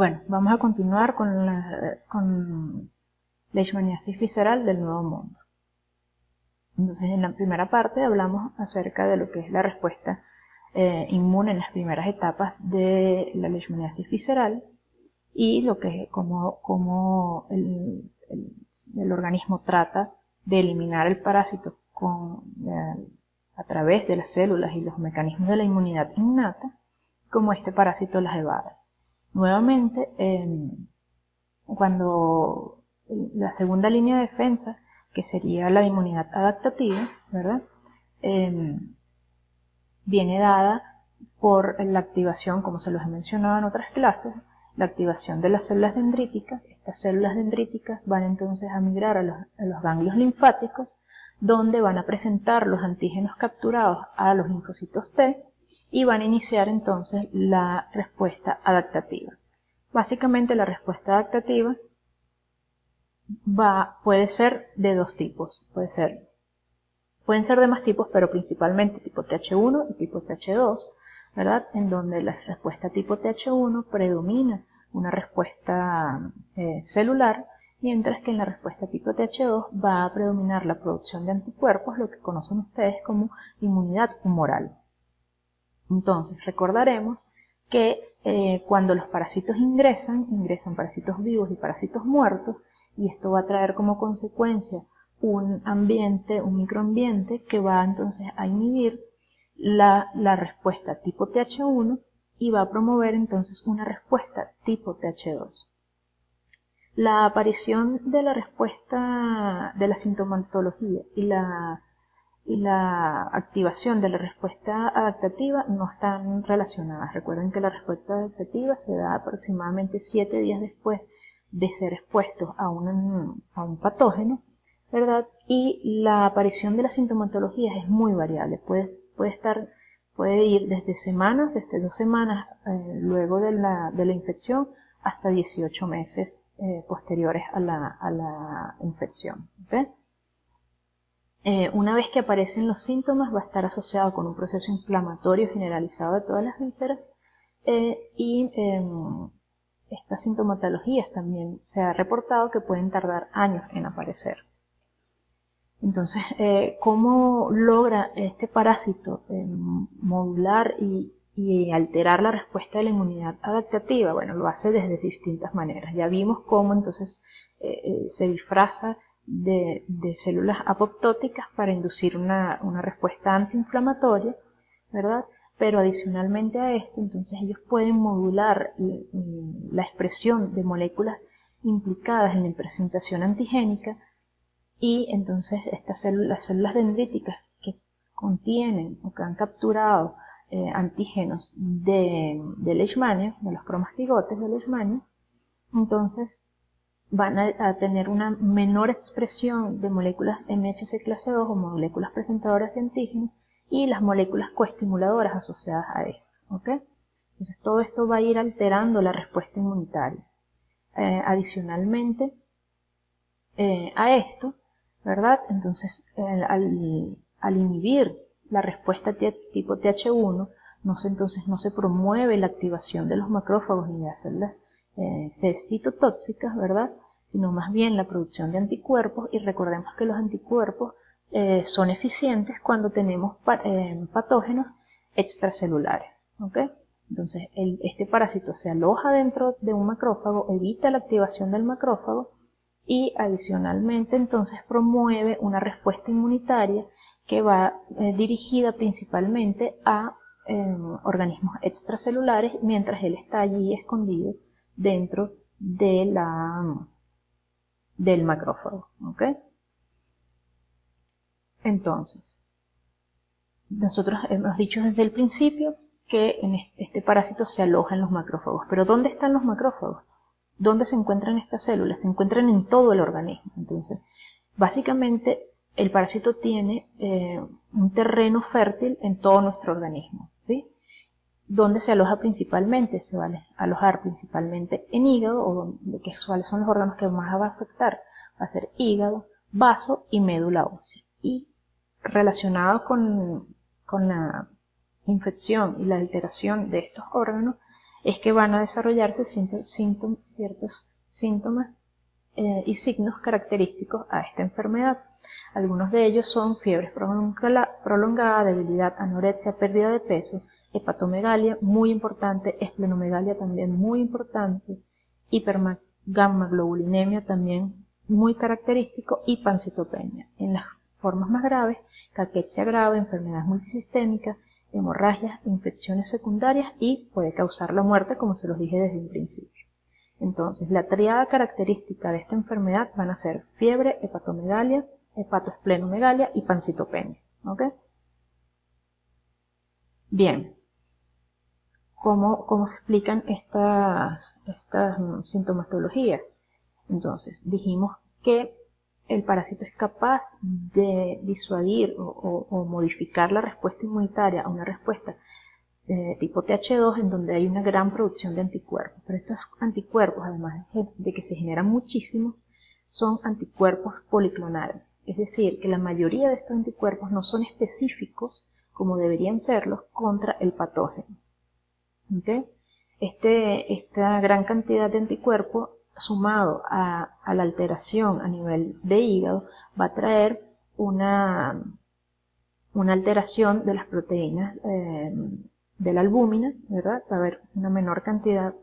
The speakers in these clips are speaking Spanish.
Bueno, vamos a continuar con la leishmaniasis visceral del Nuevo Mundo. Entonces, en la primera parte hablamos acerca de lo que es la respuesta inmune en las primeras etapas de la leishmaniasis visceral y lo que cómo el organismo trata de eliminar el parásito a través de las células y los mecanismos de la inmunidad innata, como este parásito las evade. Nuevamente, cuando la segunda línea de defensa, que sería la inmunidad adaptativa, ¿verdad? Viene dada por la activación, como se los he mencionado en otras clases, la activación de las células dendríticas. Estas células dendríticas van entonces a migrar a los ganglios linfáticos, donde van a presentar los antígenos capturados a los linfocitos T y van a iniciar entonces la respuesta adaptativa. Básicamente la respuesta adaptativa puede ser de dos tipos, pueden ser de más tipos, pero principalmente tipo Th1 y tipo Th2, ¿verdad? En donde la respuesta tipo Th1 predomina una respuesta celular, mientras que en la respuesta tipo Th2 va a predominar la producción de anticuerpos, lo que conocen ustedes como inmunidad humoral. Entonces, recordaremos que cuando los parásitos ingresan parásitos vivos y parásitos muertos, y esto va a traer como consecuencia un microambiente que va entonces a inhibir la respuesta tipo Th1 y va a promover entonces una respuesta tipo Th2. La aparición de la respuesta de la sintomatología y la activación de la respuesta adaptativa no están relacionadas. Recuerden que la respuesta adaptativa se da aproximadamente 7 días después de ser expuestos a un patógeno, ¿verdad? Y la aparición de la sintomatología es muy variable. Puede ir desde 2 semanas luego de la infección hasta 18 meses posteriores a la infección. ¿Okay? Una vez que aparecen los síntomas, va a estar asociado con un proceso inflamatorio generalizado de todas las vísceras estas sintomatologías también se ha reportado que pueden tardar años en aparecer. Entonces, ¿cómo logra este parásito modular y alterar la respuesta de la inmunidad adaptativa? Bueno, lo hace desde distintas maneras. Ya vimos cómo entonces se disfraza de células apoptóticas para inducir una respuesta antiinflamatoria, ¿verdad? Pero adicionalmente a esto, entonces ellos pueden modular la expresión de moléculas implicadas en la presentación antigénica y entonces las células dendríticas que contienen o que han capturado antígenos de Leishmania, de los cromastigotes de Leishmania, entonces van a tener una menor expresión de moléculas MHC clase 2 o moléculas presentadoras de antígenos y las moléculas coestimuladoras asociadas a esto, ¿ok? Entonces todo esto va a ir alterando la respuesta inmunitaria. Adicionalmente a esto, ¿verdad? Entonces al inhibir la respuesta tipo Th1, entonces no se promueve la activación de los macrófagos ni de las células citotóxicas, ¿verdad? Sino más bien la producción de anticuerpos, y recordemos que los anticuerpos son eficientes cuando tenemos patógenos extracelulares, ¿ok? Entonces este parásito se aloja dentro de un macrófago, evita la activación del macrófago y adicionalmente entonces promueve una respuesta inmunitaria que va dirigida principalmente a organismos extracelulares mientras él está allí escondido dentro de del macrófago, ¿ok? Entonces, nosotros hemos dicho desde el principio que este parásito se aloja en los macrófagos. ¿Pero dónde están los macrófagos? ¿Dónde se encuentran estas células? Se encuentran en todo el organismo. Entonces, básicamente, el parásito tiene un terreno fértil en todo nuestro organismo, ¿sí? ¿Dónde se aloja principalmente? Se va a alojar principalmente en hígado, cuáles son los órganos que más va a afectar. Va a ser hígado, vaso y médula ósea. Y relacionado con la infección y la alteración de estos órganos es que van a desarrollarse ciertos síntomas y signos característicos a esta enfermedad. Algunos de ellos son fiebres prolongada, debilidad, anorexia, pérdida de peso, hepatomegalia, muy importante, esplenomegalia también muy importante, hipergammaglobulinemia también muy característico y pancitopenia. En las formas más graves, caquexia grave, enfermedades multisistémicas, hemorragias, infecciones secundarias y puede causar la muerte, como se los dije desde un principio. Entonces, la triada característica de esta enfermedad van a ser fiebre, hepatomegalia, hepatoesplenomegalia y pancitopenia. ¿Ok? Bien. ¿Cómo se explican estas sintomatologías? Entonces, dijimos que el parásito es capaz de disuadir o modificar la respuesta inmunitaria a una respuesta tipo TH2 en donde hay una gran producción de anticuerpos. Pero estos anticuerpos, además de que se generan muchísimos, son anticuerpos policlonales. Es decir, que la mayoría de estos anticuerpos no son específicos, como deberían serlos, contra el patógeno. ¿Okay? Esta gran cantidad de anticuerpos, sumado a la alteración a nivel de hígado, va a traer una alteración de las proteínas de la albúmina, ¿verdad? Va a haber una menor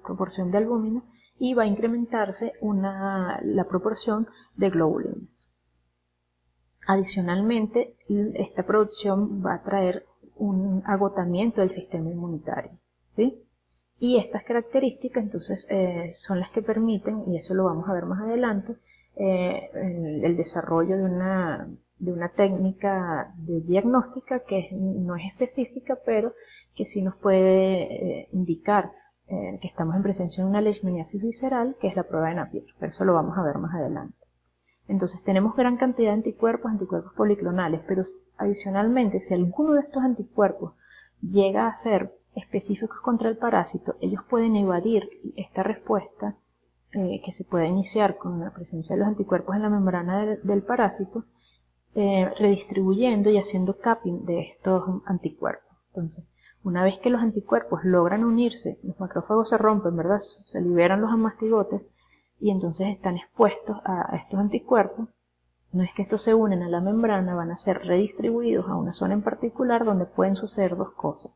proporción de albúmina y va a incrementarse la proporción de globulinas. Adicionalmente, esta producción va a traer un agotamiento del sistema inmunitario, ¿sí? Y estas características entonces son las que permiten, y eso lo vamos a ver más adelante, el desarrollo de una técnica de diagnóstica que no es específica, pero que sí nos puede indicar que estamos en presencia de una leishmaniasis visceral, que es la prueba de Napier, pero eso lo vamos a ver más adelante. Entonces tenemos gran cantidad de anticuerpos policlonales, pero adicionalmente si alguno de estos anticuerpos llega a ser específicos contra el parásito, ellos pueden evadir esta respuesta que se puede iniciar con la presencia de los anticuerpos en la membrana del parásito, redistribuyendo y haciendo capping de estos anticuerpos. Entonces, una vez que los anticuerpos logran unirse, los macrófagos se rompen, ¿verdad? Se liberan los amastigotes y entonces están expuestos a estos anticuerpos. No es que estos se unen a la membrana, van a ser redistribuidos a una zona en particular donde pueden suceder dos cosas.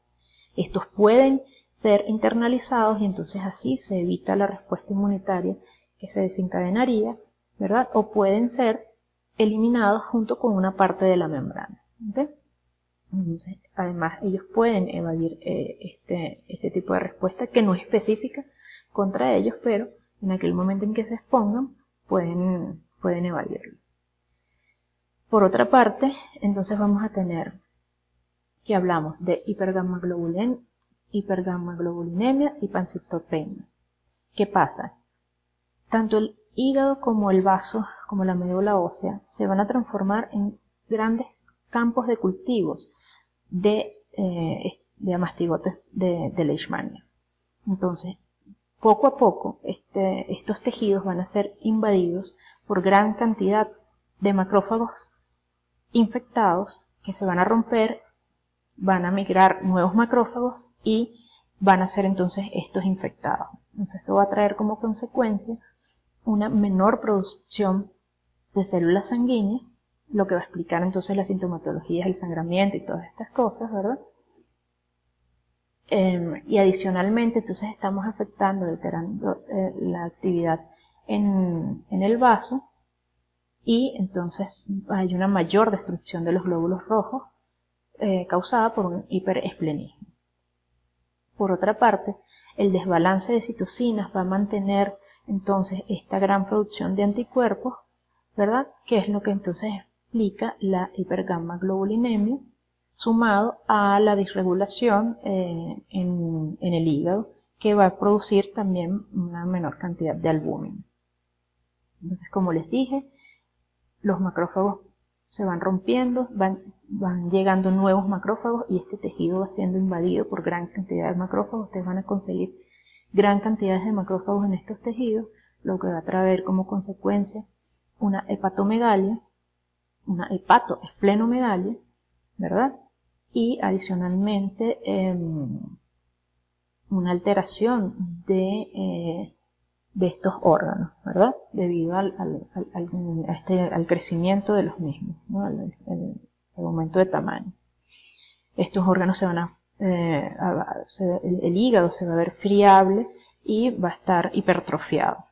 Estos pueden ser internalizados y entonces así se evita la respuesta inmunitaria que se desencadenaría, ¿verdad? O pueden ser eliminados junto con una parte de la membrana. ¿Okay? Entonces, además, ellos pueden evadir este tipo de respuesta que no es específica contra ellos, pero en aquel momento en que se expongan pueden evadirlo. Por otra parte, entonces vamos a tener que hablamos de hipergammaglobulinemia y pancitopenia. ¿Qué pasa? Tanto el hígado como el vaso, como la médula ósea, se van a transformar en grandes campos de cultivos de amastigotes de Leishmania. Entonces, poco a poco, estos tejidos van a ser invadidos por gran cantidad de macrófagos infectados que se van a romper, van a migrar nuevos macrófagos y van a ser entonces estos infectados. Entonces esto va a traer como consecuencia una menor producción de células sanguíneas, lo que va a explicar entonces la sintomatología, el sangramiento y todas estas cosas, ¿verdad? Y adicionalmente entonces estamos afectando, alterando la actividad en el vaso y entonces hay una mayor destrucción de los glóbulos rojos causada por un hiperesplenismo. Por otra parte, el desbalance de citocinas va a mantener entonces esta gran producción de anticuerpos, ¿verdad? Que es lo que entonces explica la hipergammaglobulinemia, sumado a la disregulación en el hígado, que va a producir también una menor cantidad de albúmina. Entonces, como les dije, los macrófagos se van rompiendo, van llegando nuevos macrófagos y este tejido va siendo invadido por gran cantidad de macrófagos. Ustedes van a conseguir gran cantidad de macrófagos en estos tejidos, lo que va a traer como consecuencia una hepatomegalia, una hepatoesplenomegalia, ¿verdad? Y adicionalmente una alteración de estos órganos, ¿verdad? Debido al crecimiento de los mismos, ¿no? al aumento de tamaño. Estos órganos se van el hígado se va a ver friable y va a estar hipertrofiado.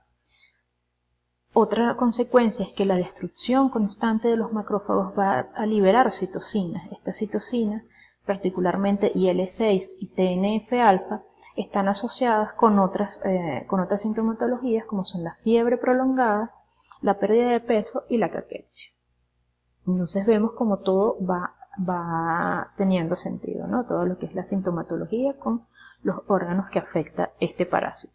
Otra consecuencia es que la destrucción constante de los macrófagos va a liberar citocinas. Estas citocinas, particularmente IL-6 y TNF-alfa, están asociadas con otras sintomatologías como son la fiebre prolongada, la pérdida de peso y la caquexia. Entonces vemos como todo va teniendo sentido, ¿no? Todo lo que es la sintomatología con los órganos que afecta este parásito.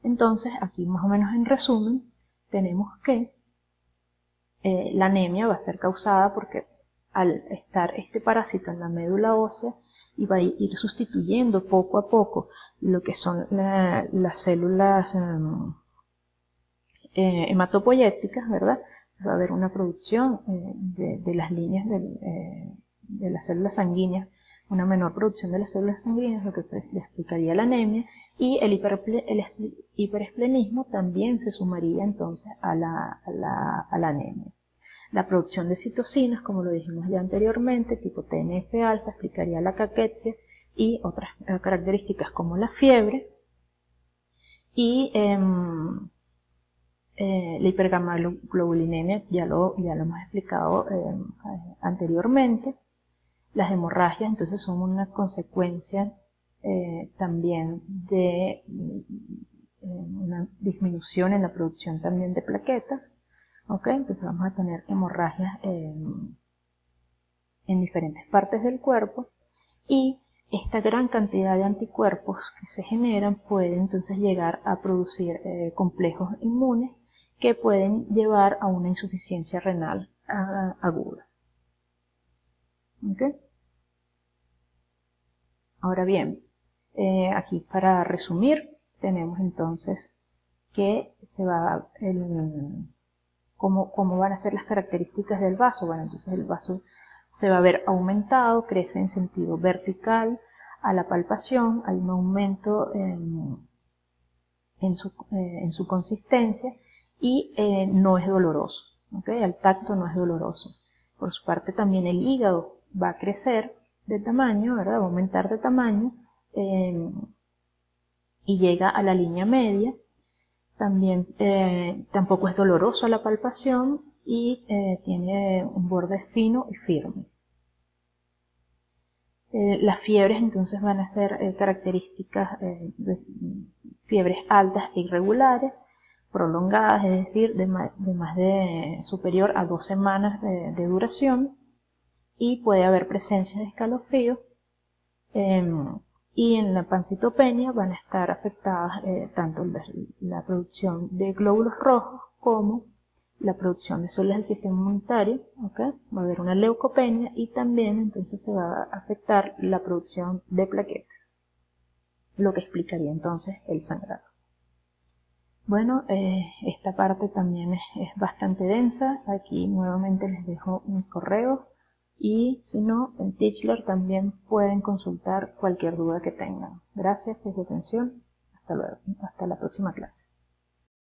Entonces, aquí más o menos en resumen, tenemos que la anemia va a ser causada porque al estar este parásito en la médula ósea y va a ir sustituyendo poco a poco lo que son las células hematopoyéticas, ¿verdad? Va a haber una producción de las líneas de las células sanguíneas, una menor producción de las células sanguíneas, lo que le explicaría la anemia, y el hiperesplenismo también se sumaría entonces a la anemia. La producción de citocinas, como lo dijimos ya anteriormente, tipo TNF-alfa, explicaría la caquexia y otras características como la fiebre, y la hipergammaglobulinemia ya lo hemos explicado anteriormente. Las hemorragias entonces son una consecuencia también de una disminución en la producción también de plaquetas. ¿Okay? Entonces vamos a tener hemorragias en diferentes partes del cuerpo, y esta gran cantidad de anticuerpos que se generan puede entonces llegar a producir complejos inmunes que pueden llevar a una insuficiencia renal aguda. ¿Okay? Ahora bien, aquí para resumir, tenemos entonces que ¿cómo van a ser las características del vaso? Bueno, entonces el vaso se va a ver aumentado, crece en sentido vertical a la palpación, hay un aumento en su consistencia y no es doloroso, ¿okay? Al tacto no es doloroso. Por su parte también el hígado va a crecer de tamaño, ¿verdad? Va a aumentar de tamaño y llega a la línea media. También tampoco es doloroso a la palpación y tiene un borde fino y firme. Las fiebres entonces van a ser características de fiebres altas e irregulares, prolongadas, es decir, superior a 2 semanas de duración, y puede haber presencia de escalofríos. Y en la pancitopenia van a estar afectadas tanto la producción de glóbulos rojos como la producción de células del sistema inmunitario, ¿okay? Va a haber una leucopenia y también entonces se va a afectar la producción de plaquetas, lo que explicaría entonces el sangrado. Bueno, esta parte también es bastante densa. Aquí nuevamente les dejo mi correo. Y si no, en Teachler también pueden consultar cualquier duda que tengan. Gracias por su atención. Hasta luego. Hasta la próxima clase.